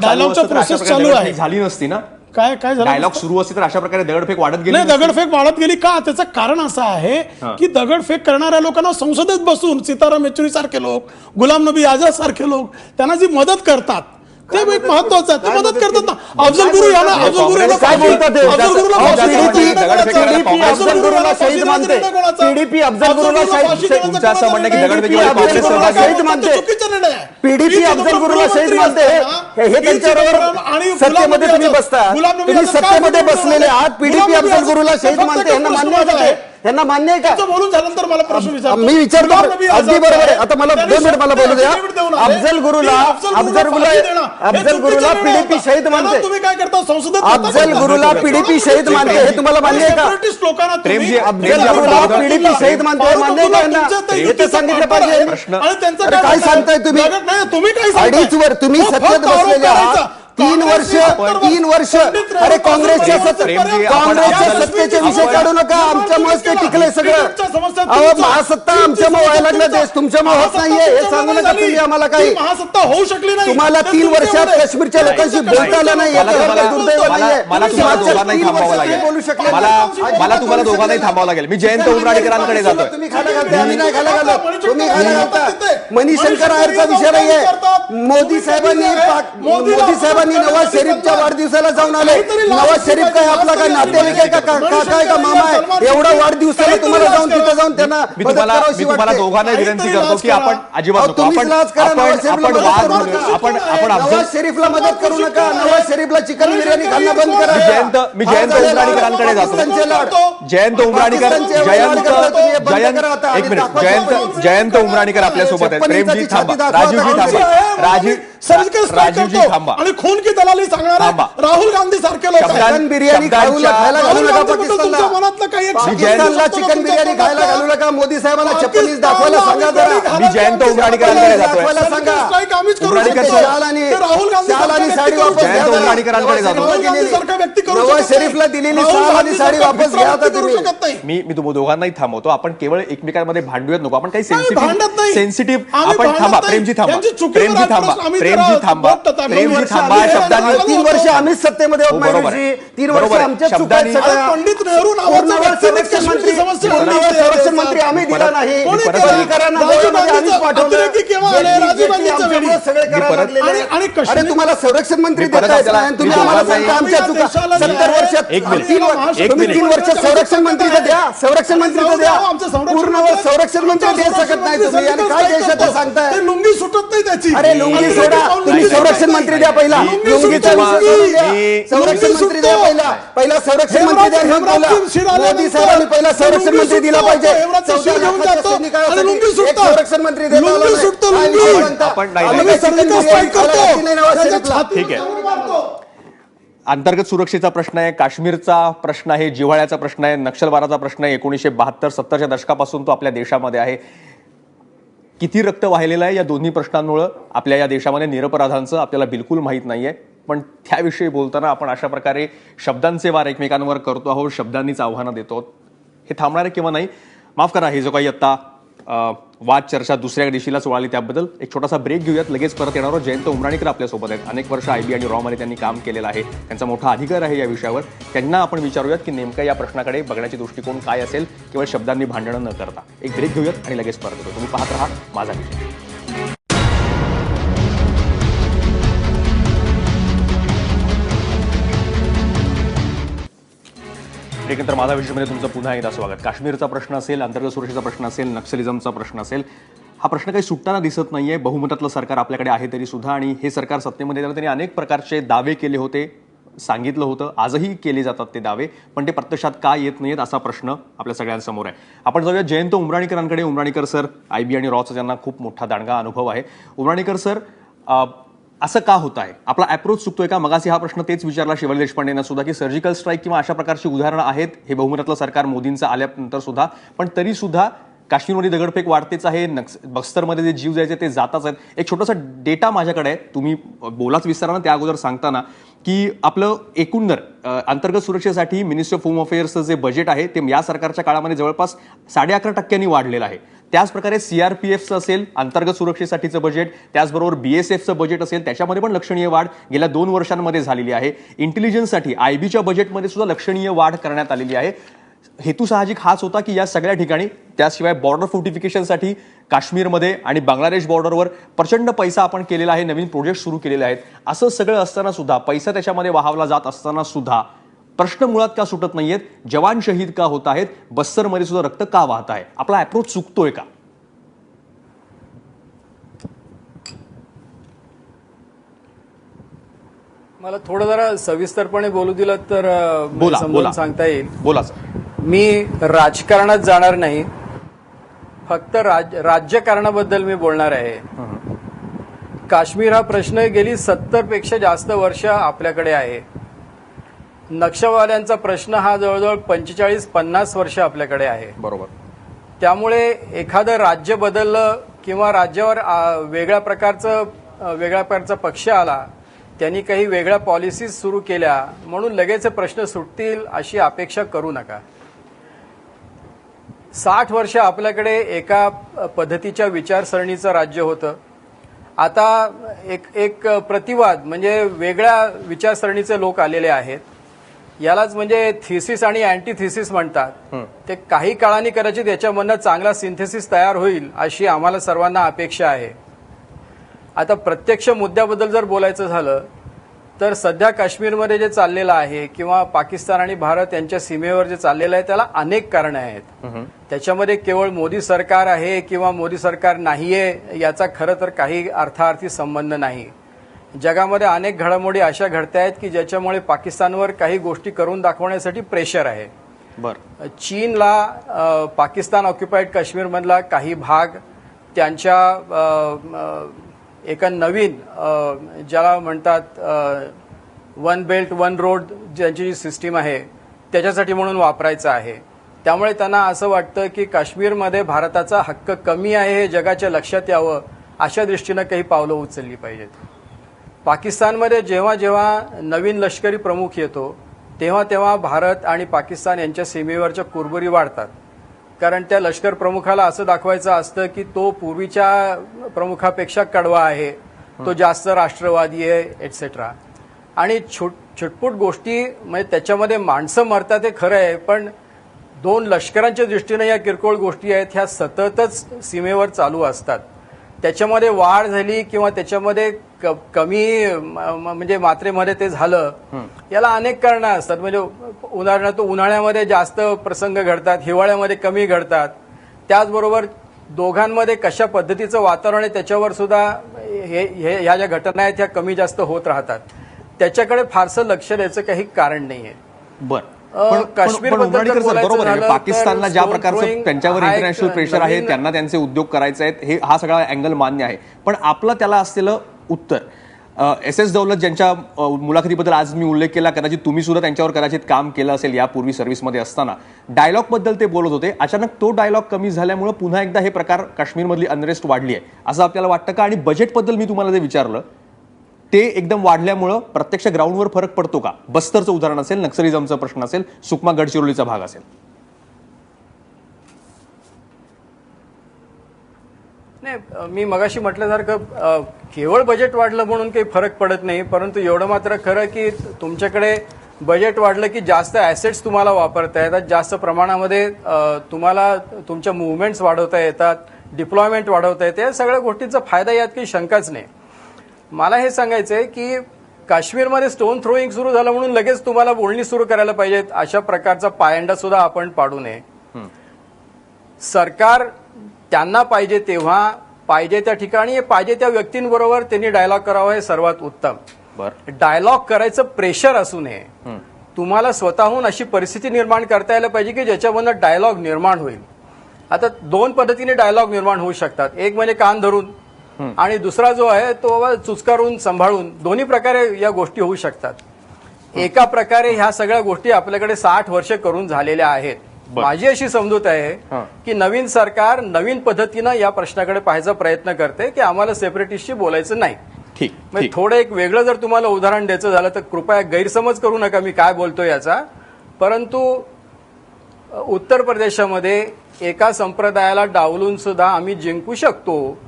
डायलॉगचा प्रोसेस चालू आहे. झाली नसती ना? काय झालं? डायलॉग सुरू असते तर अशा प्रकारे दगडफेक वाढत गेली नाही. दगडफेक वाढत गेली का? त्याचं कारण असं आहे की दगडफेक करणाऱ्या लोकांना संसदेत बसून सीताराम येचुरी सारखे लोक, गुलाम नबी आझाद सारखे लोक त्यांना जी मदत करतात ते एक महत्वाचं आहे. ते मदत करतात ना. अफजल गुरु याला काय बोलतात? शहीद मानते. PDP अफजल गुरुला तुमचं असं म्हणणं की दगडफेक शहीद मानते. PDP अफजल गुरुला शहीद मानते. हे त्यांच्याबरोबर सत्तेमध्ये तुम्ही बसता, तुम्ही सत्तेमध्ये बसलेले आहात. PDP अफजल गुरुला शहीद मानते. यांना मान्य आहे? यांना मान्य आहे का? बोलून झाल्यानंतर मला प्रश्न विचार. मी विचारतो. अगदी बरोबर आहे. आता मला 2 मिनिट मला बोलू द्या. अफजल गुरुला PDP शहीद मानते. तुम्ही काय करता संसदेत? अफजल गुरुला PDP शहीद मानते. हे तुम्हाला मान्य आहे का? अफजल गुरुला PDP शहीद मानते. मान्य आहे का यांना? हे तर सांगितलं पाहिजे. काय सांगताय तुम्ही? तुम्ही काय 2.5 वर्ष तुम्ही सत्तेत बसलेले आहात. 3 वर्ष अरे काँग्रेसच्या सत्तेचे विषय काढू नका. आमच्यामुळे ते टिकले सगळं. अहो, महासत्ता आमच्यामुळे व्हायला लागला. देश तुमच्यामुळे होत नाहीये हे सांगू नका तुम्ही आम्हाला. काही महासत्ता होऊ शकली नाही. तुम्हाला 3 वर्षात काश्मीरच्या लोकांशी बोलता आलं नाही. दुर्दैव नाहीये. मला तुम्हाला दोघांनाही थांबावं लागेल. मी जयंत उमराडेकरांकडे जातोय. तुम्ही खाला घालते, आम्ही नाही खाला घालत. तुम्ही खाला घालता. मनीशंकर अय्यरचा विषय नाहीये. मोदी साहेबांनी आणि नवाज शरीफच्या वाढदिवसाला जाऊन आले. नवाज शरीफ काय आपला काय नातेवाईक आहे का काका आहे का मामा आहे? एवढा वाढदिवसाला तुम्हाला जाऊन तिथं जाऊन त्यांना मी तुम्हाला दोघांना विनंती करतो की आपण अजिबात नको. नवाज शरीफला मदत करू नका. नवाज शरीफला चिकन बिर्याणी खाणं बंद करा. मी जयंत उमराणीकरांकडे जातो. जयंत उमराणीकर जयंत उमराणीकर आपल्यासोबत आहेत. प्रेमजी थांबा, राजीवजी थांबा, राजीवजी थांबा आणि खून की दलाली सांगणारा राहुल गांधी सारखे लोक चिकन बिर्याणी खायला घालू नका पाकिस्तानला. मनातलं काही पाकिस्तानला चिकन बिर्याणी खायला घालू नका. मोदी साहेबांना चप्पलीस दाखवायला सांगा जरा. मी जयंत उमराणीकरांकडे जातोय. दाखवायला सांगा. उमराणीकर शाल आणि साडी वापस घ्या. जयंत उमराणीकरांकडे जातो. नवाज शरीफला दिलेली शाल आणि साडी वापस घ्या. मी तुम्ही दोघांनाही थांबवतो. आपण केवळ एकमेकांमध्ये भांडूयात नको. आपण काही सेन्सिटिव्ह आपण थांबा. प्रेमजी थांबा, प्रेमजी थांबा, प्रेमजी थांबा, प्रेमजी थांबा. शब्दांनी 3 वर्ष आम्हीच सत्तेमध्ये होत. बरोबर आहे. 3 वर्ष आमच्या शब्दांनी पंडित नेहरू संरक्षण मंत्री आम्ही दिला नाही. अरे तुम्हाला संरक्षण मंत्री देता येत नाही. तुम्ही आम्हाला सांगता आमच्या चुका. 70 वर्षात 3 वर्ष संरक्षण मंत्री द्या. संरक्षण मंत्री द्या. पूर्ण संरक्षण मंत्री देऊ शकत नाही तुम्ही. आणि काय देशात सांगताय? लुंगी सुटत नाही त्याची. अरे लुंगी सोडा. तुम्ही संरक्षण मंत्री द्या पहिला. लुंगीचा संरक्षण मंत्री द्या पहिला संरक्षण मंत्री द्या. मोदी साहेबांनी पहिला संरक्षण मंत्री दिला पाहिजे. संरक्षण मंत्री ठीक आहे. अंतर्गत सुरक्षेचा प्रश्न आहे, काश्मीरचा प्रश्न आहे, जिव्हाळ्याचा प्रश्न आहे, नक्षलवादाचा प्रश्न आहे. 1972-70च्या दशकापासून तो आपल्या देशामध्ये आहे. किती रक्त वाहिलेलं आहे या दोन्ही प्रश्नांमुळे आपल्या या देशामध्ये निरपराधांचं आपल्याला बिलकुल माहीत नाहीये. पण त्याविषयी बोलताना आपण अशा प्रकारे शब्दांचे वार एकमेकांवर करतो आहोत, शब्दांनीच आव्हानं देतो आहोत. हे थांबणार आहे किंवा नाही माफ करा. हे जो काही आता वाद चर्चा दुसऱ्या दिशेलाच वळाली त्याबद्दल एक छोटासा ब्रेक घेऊयात. लगेच परत येणार आहोत. जयंत उमराणीकर आपल्यासोबत आहेत. अनेक वर्ष IB आणि रॉ मध्ये त्यांनी काम केलेलं आहे. त्यांचा मोठा अधिकार आहे या विषयावर. त्यांना आपण विचारूयात की नेमकं या प्रश्नाकडे बघण्याची दृष्टिकोन काय असेल, केवळ शब्दांनी भांडणं न करता. एक ब्रेक घेऊयात आणि लगेच परत येतो. तुम्ही पाहत राहा माझा विषय. एकंदर माझा विषयामध्ये तुमचं पुन्हा एकदा स्वागत. काश्मीरचा प्रश्न असेल, अंतर्गत सुरक्षेचा प्रश्न असेल, नक्षलिझमचा प्रश्न असेल, हा प्रश्न काही सुटताना दिसत नाहीये. बहुमतातलं सरकार आपल्याकडे आहे तरी सुद्धा, आणि हे सरकार सत्तेमध्ये येताना त्यांनी अनेक प्रकारचे दावे केले होते, सांगितलं होतं, आजही केले जातात ते दावे, पण ते प्रत्यक्षात का येत नाहीत असा प्रश्न आपल्या सगळ्यांसमोर आहे. आपण जाऊया जयंत उमराणीकरांकडे. उमराणीकर सर, IB आणि रॉचा ज्यांना खूप मोठा दांडगा अनुभव आहे. उमराणीकर सर, असं का होत आहे? आपला अप्रोच चुकतोय का? मगाशी हा प्रश्न तेच विचारला शिवाजी देशपांडेंना सुद्धा की सर्जिकल स्ट्राईक किंवा अशा प्रकारची उदाहरणं आहेत हे बहुमतातलं सरकार मोदींचं आल्यानंतर सुद्धा, पण तरी सुद्धा काश्मीरमध्ये दगडफेक वाढतेच आहे, बस्तरमध्ये जे जीव जायचे ते जातच आहेत. एक छोटासा डेटा माझ्याकडे आहे, तुम्ही बोलाच विस्तारानं त्या अगोदर सांगताना की आपलं एकूण अंतर्गत सुरक्षेसाठी मिनिस्ट्री ऑफ होम अफेअर्सचं जे बजेट आहे ते या सरकारच्या काळामध्ये जवळपास 11.5% वाढलेलं आहे. त्याच प्रकारे CRPFचं असेल अंतर्गत सुरक्षेसाठीचं बजेट, त्याचबरोबर BSFचं बजेट असेल त्याच्यामध्ये पण लक्षणीय वाढ गेल्या 2 वर्षांमध्ये झालेली आहे. इंटेलिजन्ससाठी IBच्या बजेटमध्ये सुद्धा लक्षणीय वाढ करण्यात आलेली आहे. हेतू साहजिक हाच होता की या सगळ्या ठिकाणी, त्याशिवाय बॉर्डर फोर्टिफिकेशनसाठी काश्मीरमध्ये आणि बांगलादेश बॉर्डरवर प्रचंड पैसा आपण केलेला आहे, नवीन प्रोजेक्ट सुरू केलेले आहेत. असं सगळं असताना सुद्धा, पैसा त्याच्यामध्ये वाहवला जात असताना सुद्धा प्रश्न मुळात का सुटत नाहीयेत? जवान शहीद का होत आहेत? बस्तरमध्ये सुद्धा रक्त का वाहत आहे? आपला अप्रोच चुकतोय का? मला थोडं जरा सविस्तरपणे बोलू दिलं तर समजावून सांगता येईल. बोला सर. मी राजकारणात जाणार नाही, फक्त राज्यकारणाबद्दल मी बोलणार आहे. काश्मीर हा प्रश्न गेली 70 पेक्षा जास्त वर्ष आपल्याकडे आहे. नक्षलवाद्यांचा प्रश्न हा जवळजवळ 45-50 वर्ष आपल्याकडे आहे. बरोबर. त्यामुळे एखादं राज्य बदललं किंवा राज्यावर वेगळ्या प्रकारचा पक्ष आला, त्यांनी काही वेगळ्या पॉलिसीज सुरू केल्या म्हणून लगेच प्रश्न सुटतील अशी अपेक्षा करू नका. 60 वर्ष आपल्याकडे एका पद्धतीच्या विचारसरणीचं राज्य होतं. आता एक प्रतिवाद म्हणजे वेगळ्या विचारसरणीचे लोक आलेले आहेत. यालाच म्हणजे थिसिस आणि अँटीथिसिस म्हणतात. ते काही काळाने कदाचित याच्यामधनं चांगला सिंथेसिस तयार होईल अशी आम्हाला सर्वांना अपेक्षा आहे. आता प्रत्यक्ष मुद्द्याबद्दल जर बोलायचं झालं तर सध्या काश्मीरमध्ये जे चाललेलं आहे किंवा पाकिस्तान आणि भारत यांच्या सीमेवर जे चाललेलं आहे त्याला अनेक कारणं आहेत. त्याच्यामध्ये केवळ मोदी सरकार आहे किंवा मोदी सरकार नाहीये याचा खरं तर काही अर्थार्थी संबंध नाही. जगामध्ये अनेक घडामोडी अशा घडतायत की ज्याच्यामुळे पाकिस्तानवर काही गोष्टी करून दाखवण्यासाठी प्रेशर आहे. चीनला पाकिस्तान ऑक्युपाईड काश्मीरमधला काही भाग त्यांच्या एका नवीन ज्याला म्हणतात वन बेल्ट वन रोड ज्यांची जी सिस्टीम आहे त्याच्यासाठी म्हणून वापरायचं आहे. त्यामुळे त्यांना असं वाटतं की काश्मीरमध्ये भारताचा हक्क कमी आहे हे जगाच्या लक्षात यावं अशा दृष्टीनं काही पावलं उचलली पाहिजेत. पाकिस्तानमध्ये जेव्हा जेव्हा नवीन लष्करी प्रमुख येतो तेव्हा तेव्हा भारत आणि पाकिस्तान यांच्या सीमेवरच्या कुरबुरी वाढतात. कारण त्या लष्कर प्रमुखाला असं दाखवायचं असतं की तो पूर्वीच्या प्रमुखापेक्षा कडवा आहे, तो जास्त राष्ट्रवादी आहे एटसेट्रा. आणि छुटपुट गोष्टी म्हणजे त्याच्यामध्ये माणसं मरतात हे खरं आहे, पण दोन लष्करांच्या दृष्टीने या किरकोळ गोष्टी आहेत ह्या सततच सीमेवर चालू असतात. त्याच्यामध्ये वाढ झाली किंवा त्याच्यामध्ये कमी म्हणजे मात्रेमध्ये ते झालं याला अनेक कारणं असतात. म्हणजे उदाहरणार्थ उन्हाळ्यामध्ये जास्त प्रसंग घडतात, हिवाळ्यामध्ये कमी घडतात. त्याचबरोबर दोघांमध्ये कशा पद्धतीचं वातावरण आहे त्याच्यावर सुद्धा ह्या ज्या घटना आहेत ह्या कमी जास्त होत राहतात. त्याच्याकडे फारसं लक्ष द्यायचं काही कारण नाहीये. बरोबर आहे. पाकिस्तानला ज्या प्रकारचं त्यांच्यावर इंटरनॅशनल प्रेशर आहे, त्यांना त्यांचे उद्योग करायचे आहेत, हे हा सगळा अँगल मान्य आहे. पण आपलं त्याला असलेलं उत्तर SS दौलत ज्यांच्या मुलाखतीबद्दल आज मी उल्लेख केला, कदाचित तुम्ही सुद्धा त्यांच्यावर कदाचित काम केलं असेल यापूर्वी सर्व्हिसमध्ये असताना. डायलॉग बद्दल ते बोलत होते. अचानक तो डायलॉग कमी झाल्यामुळे पुन्हा एकदा हे प्रकार काश्मीरमधली अनरेस्ट वाढली आहे असं आपल्याला वाटतं का? आणि बजेटबद्दल मी तुम्हाला जे विचारलं ते एकदम वाढल्यामुळं प्रत्यक्ष ग्राउंडवर फरक पडतो का? बस्तरचं उदाहरण असेल, नक्सलिझमचा प्रश्न असेल, सुकमा गडचिरोलीचा भाग असेल. नाही, मी मगाशी म्हटल्यासारखं केवळ बजेट वाढलं म्हणून काही फरक पडत नाही. परंतु एवढं मात्र खरं की तुमच्याकडे बजेट वाढलं की जास्त ॲसेट्स तुम्हाला वापरता येतात, जास्त प्रमाणामध्ये तुम्हाला तुमच्या मुवमेंट्स वाढवता येतात, डिप्लॉयमेंट वाढवता येते. या सगळ्या गोष्टींचा फायदा यात काही शंकाच नाही. मला हे सांगायचंय की काश्मीरमध्ये स्टोन थ्रोईंग सुरू झालं म्हणून लगेच तुम्हाला बोलणी सुरू करायला पाहिजेत अशा प्रकारचा पायंडा सुद्धा आपण पाडू नये. सरकार त्यांना पाहिजे तेव्हा पाहिजे त्या ठिकाणी पाहिजे त्या व्यक्तींबरोबर त्यांनी डायलॉग करावा हे सर्वात उत्तम. डायलॉग करायचं प्रेशर असू नये. तुम्हाला स्वतःहून अशी परिस्थिती निर्माण करता यायला पाहिजे की ज्याच्यामधून डायलॉग निर्माण होईल. आता दोन पद्धतीने डायलॉग निर्माण होऊ शकतात. एक म्हणजे कान धरून आणि दुसरा जो आहे तो चुचकारून सांभाळून. दोन्ही प्रकारे या गोष्टी होऊ शकतात. एका प्रकारे ह्या सगळ्या गोष्टी आपल्याकडे 60 वर्ष करून झालेल्या आहेत. माझी अशी समजूत आहे की नवीन सरकार नवीन पद्धतीनं या प्रश्नाकडे पाहायचा प्रयत्न करते की आम्हाला सेपरेटिस्टशी बोलायचं नाही. म्हणजे थोडं एक वेगळं जर तुम्हाला उदाहरण द्यायचं झालं तर कृपया गैरसमज करू नका मी काय बोलतो याचा. परंतु उत्तर प्रदेशामध्ये एका संप्रदायाला डावलून सुद्धा आम्ही जिंकू शकतो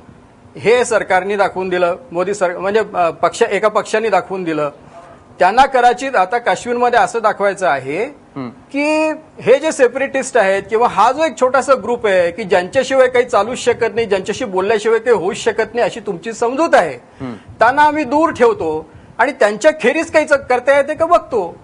हे सरकारने दाखवून दिलं. मोदी सरकार म्हणजे एका पक्षाने दाखवून दिलं. त्यांना कदाचित आता काश्मीरमध्ये असं दाखवायचं आहे की हे जे सेपरेटिस्ट आहेत किंवा हा जो एक छोटासा ग्रुप आहे की ज्यांच्याशिवाय काही चालूच शकत नाही, ज्यांच्याशी बोलल्याशिवाय काही होऊच शकत नाही अशी तुमची समजूत आहे, त्यांना आम्ही दूर ठेवतो आणि त्यांच्या खेरीज काही करता येते का बघतो.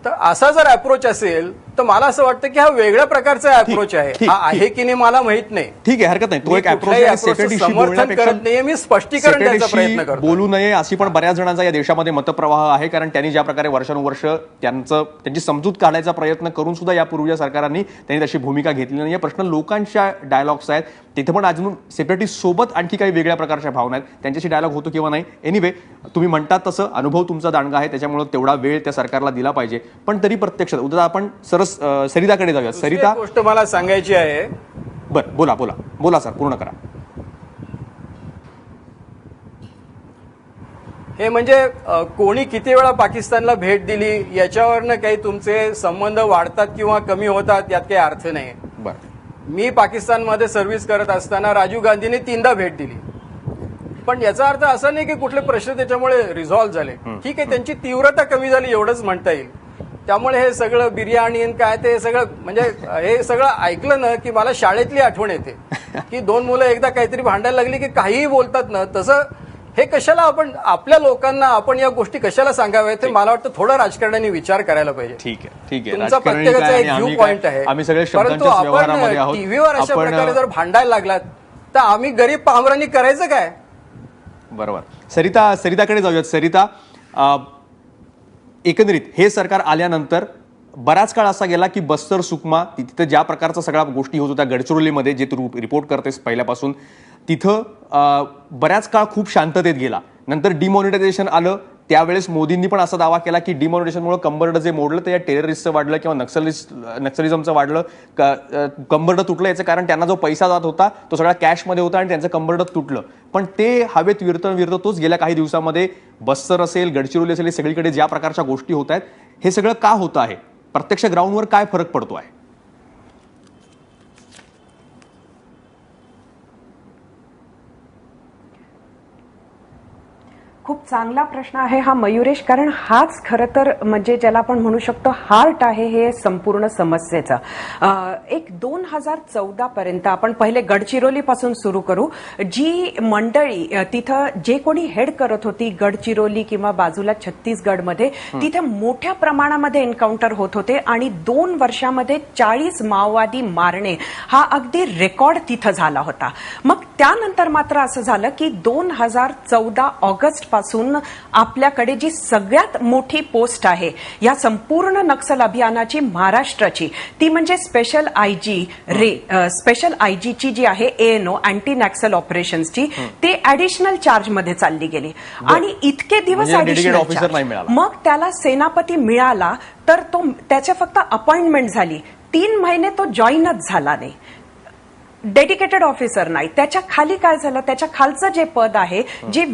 तर असा जर अप्रोच असेल तर मला असं वाटतं की हा वेगळ्या प्रकारचा अप्रोच आहे. हा आहे की नाही मला माहित नाही. ठीक आहे, हरकत नाही. तो एक अप्रोच समर्थन करत नाहीये, मी स्पष्टीकरण द्यायचा प्रयत्न करतो. बोलू नये अशी पण बऱ्याच जणांचा या देशामध्ये मतप्रवाह आहे. कारण त्यांनी ज्या प्रकारे वर्षानुवर्ष त्यांची समजूत काढायचा प्रयत्न करून सुद्धा यापूर्वीच्या सरकारांनी त्यांनी तशी भूमिका घेतली नाही. प्रश्न लोकांच्या डायलॉग्स आहेत, तिथे पण अजून सेपरेटिस्ट सोबत आणखी काही वेगळ्या प्रकारच्या भावना आहेत, त्यांच्याशी डायलॉग होतो किंवा नाही. एनिवे, तुम्ही म्हणतात तसं अनुभव तुमचा दांडगा आहे, त्याच्यामुळे तेवढा वेळ त्या सरकारला दिला पाहिजे. पण तरी प्रत्यक्षात उद्या आपण सरस सरिताकडे जाऊया. सरिता, गोष्ट मला सांगायची आहे. बरं, बोला बोला बोला सर, पूर्ण करा. हे म्हणजे कोणी किती वेळा पाकिस्तानला भेट दिली याच्यावरनं काही तुमचे संबंध वाढतात किंवा कमी होतात यात काही अर्थ नाही. बरं, मी पाकिस्तानमध्ये सर्व्हिस करत असताना राजीव गांधींनी 3दा भेट दिली. पण याचा अर्थ असा नाही की कुठले प्रश्न त्याच्यामुळे रिझॉल्व्ह झाले. ठीक आहे, त्यांची तीव्रता कमी झाली एवढंच म्हणता येईल. त्यामुळे हे सगळं बिर्याणी काय ते सगळं म्हणजे हे सगळं ऐकलं ना की मला शाळेतली आठवण येते की दोन मुलं एकदा काहीतरी भांडायला लागली की काहीही बोलतात ना, तसं हे कशाला आपण आपल्या लोकांना आपण या गोष्टी कशाला सांगाव्या ते मला वाटतं थोडं राजकारण्यांनी विचार करायला पाहिजे. ठीक आहे तुमचा प्रत्येकाचा एक व्ह्यू पॉइंट आहे. आम्ही सगळे परंतु आपण टीव्हीवर अशा प्रकारे जर भांडायला लागलात तर आम्ही गरीब पामरांनी करायचं काय? बरोबर. सरिताकडे जाऊयात. सरिता, एकंदरीत हे सरकार आल्यानंतर बराच काळ असा गेला की बस्तर, सुकमा, तिथं ज्या प्रकारचा सगळ्या गोष्टी होत होत्या गडचिरोलीमध्ये, जे तू रिपोर्ट करतेस पहिल्यापासून, तिथं बऱ्याच काळ खूप शांततेत गेला. नंतर डिमॉनिटायझेशन आलं, त्यावेळेस मोदींनी पण असा दावा केला की डिमॉनिटायझेशनमुळे कंबरडं जे मोडलं ते या टेररिस्टचं वाढलं किंवा नक्सलिझमचं वाढलं, कंबरडं तुटलं. याचं कारण त्यांना जो पैसा जात होता तो सगळा कॅशमध्ये होता आणि त्यांचं कंबरडं तुटलं. पण ते हवेत विरतं तोच गेल्या काही दिवसामध्ये बस्तर असेल, गडचिरोली असेल, सगळीकडे ज्या प्रकारच्या गोष्टी होत आहेत, हे सगळं का होतं आहे? प्रत्यक्ष ग्राउंडवर काय फरक पडतो आहे? खूप चांगला प्रश्न आहे हा मयुरेश, कारण हाच खरं तर म्हणजे ज्याला आपण म्हणू शकतो हार्ट आहे हे संपूर्ण समस्येचं. एक 2014 पर्यंत आपण पहिले गडचिरोली पासून सुरू करू. जी मंडळी तिथं जे कोणी हेड करत होती गडचिरोली किंवा बाजूला छत्तीसगडमध्ये, तिथे मोठ्या प्रमाणामध्ये एन्काउंटर होत होते आणि 2 वर्षामध्ये 40 माओवादी मारणे हा अगदी रेकॉर्ड तिथं झाला होता. मग त्यानंतर मात्र असं झालं की 2014 ऑगस्ट पासून आपल्याकडे जी सगळ्यात मोठी पोस्ट आहे या संपूर्ण नक्सल अभियानाची महाराष्ट्राची, ती म्हणजे स्पेशल आयजीची जी आहे ANO अँटी नॅक्सल ऑपरेशन्सची, ते ऍडिशनल चार्ज मध्ये चालली गेली. आणि इतके दिवस ऑफिसर नाही मिळाला. मग त्याला सेनापती मिळाला तर तो त्याच्या फक्त अपॉइंटमेंट झाली, 3 महिने तो जॉईनच झाला नाही, डेडिकेटेड ऑफिसर नाही. त्याच्या खाली काय झालं, त्याच्या खालचं जे पद आहे जे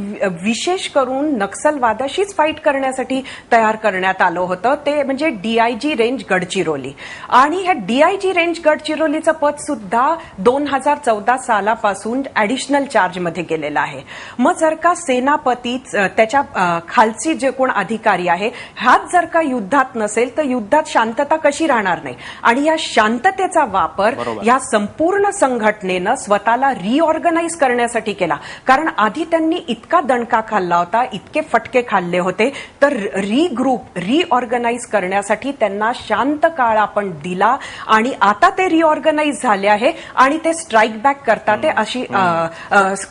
विशेष करून नक्षलवादाशीच फाईट करण्यासाठी तयार करण्यात आलं होतं, ते म्हणजे DIG रेंज गडचिरोली. आणि ह्या DIG रेंज गडचिरोलीचं पद सुद्धा 2014 सालापासून ऍडिशनल चार्जमध्ये गेलेलं आहे. मग जर का सेनापती त्याच्या खालची जे कोण अधिकारी आहे हाच जर का युद्धात नसेल तर युद्धात शांतता कशी राहणार नाही. आणि या शांततेचा वापर या संपूर्ण संघटनेनं स्वतःला रिऑर्गनाइज करण्यासाठी केला. कारण आधी त्यांनी इतका दणका खाल्ला होता, इतके फटके खाल्ले होते, तर रिऑर्गनाइज करण्यासाठी त्यांना शांत काळ आपण दिला आणि आता ते रिऑर्गनाइज झाले आहे आणि ते स्ट्राईक बॅक करतात अशी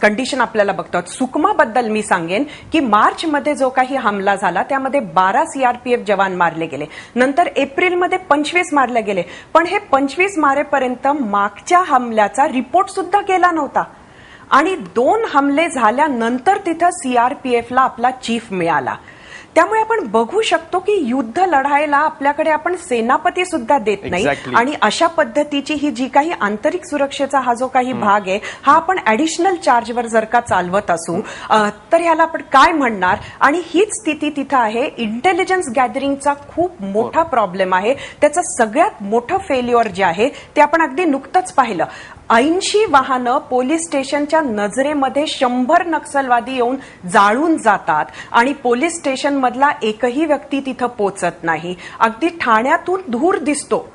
कंडिशन आपल्याला बघतो. सुकमाबद्दल मी सांगेन की मार्चमध्ये जो काही हमला झाला त्यामध्ये 12 CRPF जवान मारले गेले, नंतर एप्रिलमध्ये 25 मारले गेले. पण हे 25 मारेपर्यंत मागच्या हमल्याचा रिपोर्ट सुद्धा केला नव्हता आणि 2 हमले झाल्यानंतर तिथं CRPFला आपला चीफ मिळाला. त्यामुळे आपण बघू शकतो की युद्ध लढायला आपल्याकडे आपण सेनापती सुद्धा देत नाही. आणि अशा पद्धतीची ही जी काही आंतरिक सुरक्षेचा हा जो काही भाग आहे हा आपण ऍडिशनल चार्जवर जर का चालवत असू तर ह्याला आपण काय म्हणणार? आणि हीच स्थिती तिथं आहे. इंटेलिजन्स गॅदरिंगचा खूप मोठा प्रॉब्लेम आहे. त्याचं सगळ्यात मोठं फेल्युअर जे आहे ते आपण अगदी नुकतंच पाहिलं. 80 वाहनं पोलीस स्टेशनच्या नजरेमध्ये 100 नक्षलवादी येऊन जाळून जातात आणि पोलीस स्टेशन मधला एकही व्यक्ती तिथं पोचत नाही. अगदी ठाण्यातून धूर दिसतो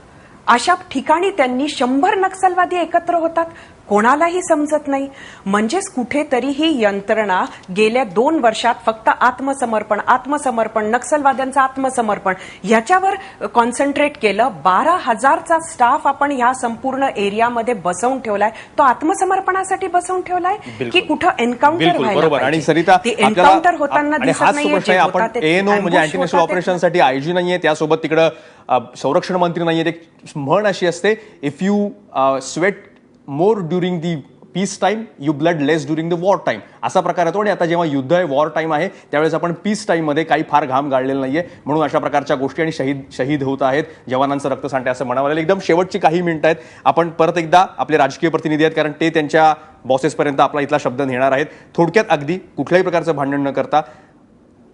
अशा ठिकाणी त्यांनी 100 नक्षलवादी एकत्र होतात, कोणालाही समजत नाही. म्हणजेच कुठेतरी ही यंत्रणा गेल्या 2 वर्षात फक्त आत्मसमर्पण, नक्षलवाद्यांचं आत्मसमर्पण ह्याच्यावर कॉन्सन्ट्रेट केलं. 12,000चा स्टाफ आपण ह्या संपूर्ण एरियामध्ये बसवून ठेवलाय. तो आत्मसमर्पणासाठी बसवून ठेवलाय की कुठं एन्काउंटर व्हायला? आणि सरिता, एन्काउंटर होताना दिसत नाहीये. आपण ANO म्हणजे अँटी नॅशनल ऑपरेशनसाठी IG नाहीये, त्यासोबत तिकडं संरक्षण मंत्री नाहीये. एक म्हण अशी असते, if you sweat more during the peace time you blood less during the war time, असा प्रकार येतो. आणि आता जेव्हा युद्ध आहे, वॉर टाइम आहे, त्यावेळेस आपण पीस टाइममध्ये काही फार घाम गाळलेला नाहीये. म्हणून अशा प्रकारच्या गोष्टी आणि शहीद होत आहेत, जवानांचं रक्त सांडते असं म्हणावं लागेल. एकदम शेवटची काही मिनिटं आहेत. आपण परत एकदा आपले राजकीय प्रतिनिधी आहेत, कारण ते त्यांच्या बॉसेसपर्यंत आपला इथला शब्द नेणार आहेत. थोडक्यात अगदी कुठल्याही प्रकारचं भांडण न करता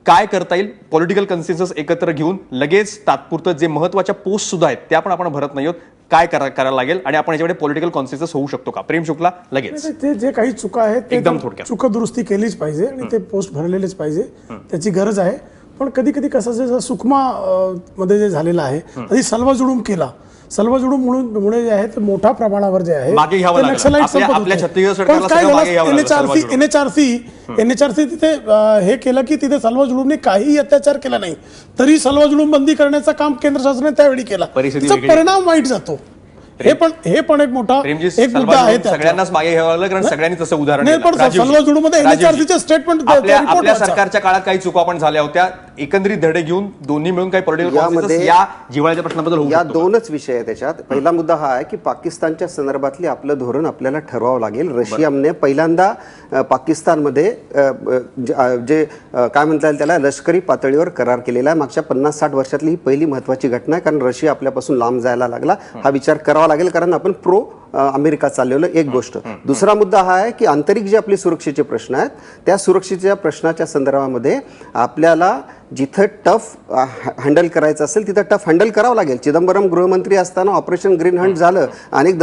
काय करता येईल, पॉलिटिकल कन्सेन्सस एकत्र घेऊन लगेच तात्पुरतं जे महत्वाच्या पोस्ट सुद्धा आहेत त्या पण आपण भरत नाही आहोत, काय करायला लागेल आणि आपण याच्याकडे पॉलिटिकल कॉन्सेन्सस होऊ शकतो का? प्रेम शुक्ला, लगेच. ते जे काही चुका आहेत एकदम थोडक्यात चुका दुरुस्ती केलीच पाहिजे आणि ते पोस्ट भरलेलेच पाहिजे, त्याची गरज आहे. पण कधी कधी कसं सुकमा मध्ये जे झालेलं आहे, आधी सलवा जुळूम केला मुळे जे आहे ते मोठ्या प्रमाणावर जे आहे मागे घ्यावं ते लागलं. नक्षलाईट आपल्या- संपत आपल्या होते. छत्तीसगड पण सरकारला काय सगळं मागे झालं, घ्यावं लागलं, एनएचआरसी तिथे हे केलं की तिथे सल्वाजुलूमने काहीही अत्याचार केला नाही, तरी सल्वाजुलूम बंदी करण्याचं काम केंद्र शासनाने त्यावेळी केला. परिस्थिती त्याचा वेगळी. परिणाम वाईट जातो. हे पण एक मोठा प्रेमजी, एक मुद्दा आहे त्यातला. सगळ्यांनाच मागे घ्यावं लागलं कारण सगळ्यांनी तसं उदाहरण नाही, दिलं. पण राजीवजी, सल्वाजुलूममध्ये राजीवजी, NHRC चे स्टेटमेंट आपल्या सरकारच्या काळात काही चुका पण झाल्या होत्या, एकंदरीत धडे घेऊन दोन्ही मिळून काही पॉलिटिकल यामध्ये- या जिव्हाळ्याच्या प्रश्नाबद्दल होऊ या शकतो का? दोनच विषय आहे त्याच्यात. पहिला मुद्दा हा आहे की पाकिस्तानच्या संदर्भातले आपलं धोरण आपल्याला ठरवावं लागेल. रशियाने पहिल्यांदा पाकिस्तानमध्ये जे काय म्हणता येईल त्याला लष्करी पातळीवर करार केलेला आहे. मागच्या 50-60 वर्षातली ही पहिली महत्वाची घटना आहे, कारण रशिया आपल्यापासून लांब जायला लागला. हा विचार करावा लागेल कारण आपण प्रो अमेरिका चाललेलं एक गोष्ट. दुसरा मुद्दा हा आहे की आंतरिक जे आपले सुरक्षेचे प्रश्न आहेत त्या सुरक्षेच्या प्रश्नाच्या संदर्भामध्ये आपल्याला जिथं टफ हँडल करायचं असेल तिथं टफ हँडल करावं लागेल. चिदंबरम गृहमंत्री असताना ऑपरेशन ग्रीन हंट झालं, अनेक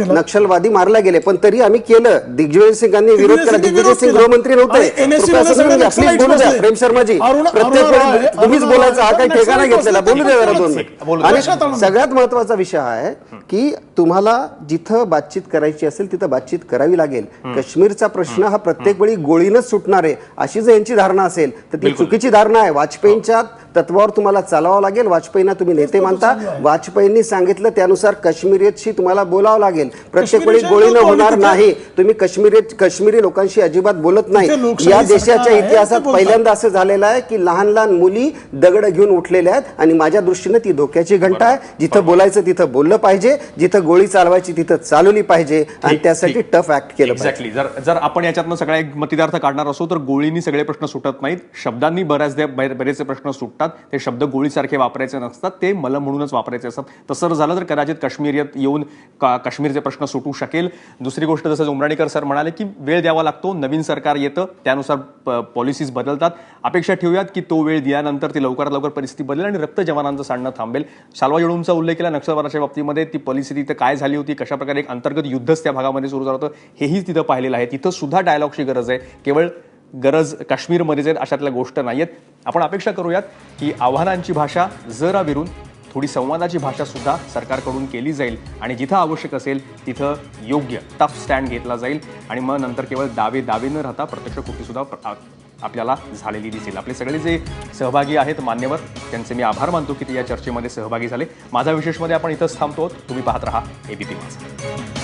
नक्षलवादी मारले गेले, पण तरी आम्ही केलं. दिग्विजय सिंगांनी विरोध केला. दिग्विजय सिंग गृहमंत्री नव्हते. बोलू द्या प्रेम शर्माजी, प्रत्येक वेळी तुम्हीच बोलायचं, हा काही ठिकाणा घेतलेला. बोलू द्या जरा 2 मिनिट. आणि सगळ्यात महत्वाचा विषय हा आहे की तुम्हाला जिथं बातचीत करायची असेल तिथं बातचीत करावी लागेल. काश्मीरचा प्रश्न हा प्रत्येक वेळी गोळीनच सुटणार आहे अशी जर यांची धारणा असेल तर ती चुकीची धारणा आहे. वाजपेयींच्या तत्वावर तुम्हाला चालावं लागेल. वाजपेयींना तुम्ही नेते मानता. वाजपेयींनी सांगितलं त्यानुसार काश्मीरीशी तुम्हाला बोलावं लागेल. प्रत्येक वेळी गोळीनं होणार नाही. तुम्ही काश्मीरी लोकांशी अजिबात बोलत नाही. या देशाच्या इतिहासात पहिल्यांदा असं झालेलं आहे की लहान लहान मुली दगड घेऊन उठलेल्या आहेत आणि माझ्या दृष्टीनं ती धोक्याची घंटा आहे. जिथं बोलायचं तिथं बोललं पाहिजे, जिथं गोळी चालवायची तिथं चालवली पाहिजे आणि त्यासाठी टफ ऍक्ट केलं पाहिजे. एक्झॅक्टली. जर आपण याच्यातनं सगळ्या एक मतिदार्थ काढणार असो तर गोळीनी सगळे प्रश्न सुटत नाहीत. शब्दांनी बरेचसे प्रश्न सुटतात. ते शब्द गोळीसारखे वापरायचे नसतात, ते मलम म्हणूनच वापरायचे असतात. तसं झालं तर कदाचित काश्मीरियत येऊन काश्मीरचे प्रश्न सुटू शकेल. दुसरी गोष्ट जसं उमराणीकर सर म्हणाले की वेळ द्यावा लागतो. नवीन सरकार येतं त्यानुसार पॉलिसीज बदलतात. अपेक्षा ठेवूयात की तो वेळ दिल्यानंतर ती लवकरात लवकर परिस्थिती बदलेल आणि रक्त जवानांचं सांडणं थांबेल. सल्वाजुलूमचा उल्लेख केला. नक्षलवादाच्या बाबतीमध्ये ती परिस्थिती तिथं काय झाली होती, कशा प्रकारे एक अंतर्गत युद्धच त्या भागामध्ये सुरू झालं होतं हेही तिथं पाहिलेलं आहे. तिथं सुद्धा डायलॉगची गरज आहे. केवळ गरज काश्मीरमध्येच आहेत अशातल्या गोष्ट नाहीयेत. आपण अपेक्षा करूयात की आव्हानांची भाषा जरा विरून थोडी संवादाची भाषा सुद्धा सरकारकडून केली जाईल आणि जिथं आवश्यक असेल तिथं योग्य टफ स्टँड घेतला जाईल आणि मग नंतर केवळ दावे न राहता प्रत्यक्ष कृती सुद्धा आपल्याला झालेली दिसेल. आपले सगळे जे सहभागी आहेत मान्यवर त्यांचे मी आभार मानतो की ते या चर्चेमध्ये सहभागी झाले. माझा विशेषमध्ये आपण इथंच थांबतो. तुम्ही पाहत रहा एबीपी माझा.